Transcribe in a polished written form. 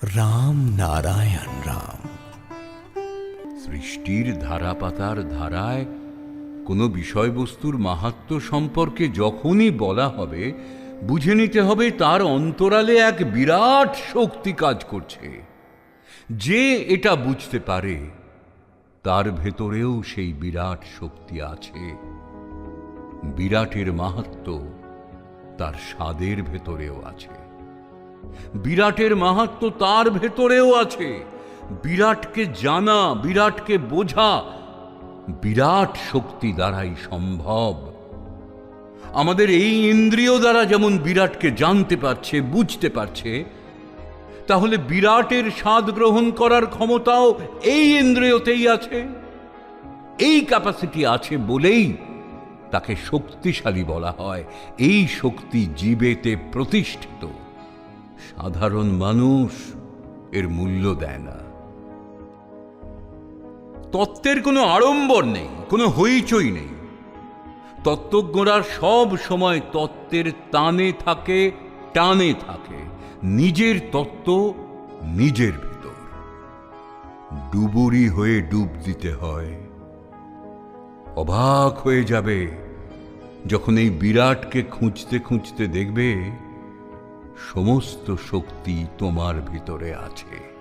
রাম নারায়ণ রাম। সৃষ্টির ধারাপাতার ধারায় কোনো বিষয়বস্তুর মাহাত্ম্য সম্পর্কে যখনই বলা হবে, বুঝে নিতে হবে তার অন্তরালে এক বিরাট শক্তি কাজ করছে। যে এটা বুঝতে পারে তার ভেতরেও সেই বিরাট শক্তি আছে। বিরাটের মাহাত্ম্য তার স্বাদের ভেতরেও আছে, বিরাটের মাহাত্ম্য তার ভেতরেও আছে। বিরাটকে জানা, বিরাটকে বোঝা বিরাট শক্তি দ্বারাই সম্ভব। আমাদের এই ইন্দ্রিয় দ্বারা যেমন বিরাটকে জানতে পারছে, বুঝতে পারছে, তাহলে বিরাটের স্বাদ গ্রহণ করার ক্ষমতাও এই ইন্দ্রিয়তেই আছে। এই ক্যাপাসিটি আছে বলেই তাকে শক্তিশালী বলা হয়। এই শক্তি জীবেতে প্রতিষ্ঠিত। সাধারণ মানুষ এর মূল্য দেয় না। তত্ত্বের কোনো আড়ম্বর নেই, কোনো হইচই নেই। তত্ত্বজ্ঞরা সব সময় তত্ত্বের টানে থাকে। নিজের তত্ত্ব নিজের ভিতর। ডুবুরি হয়ে ডুব দিতে হয়। অবাক হয়ে যাবে যখন এই বিরাটকে খুঁজতে খুঁজতে দেখবে সমস্ত শক্তি তোমার ভিতরে আছে।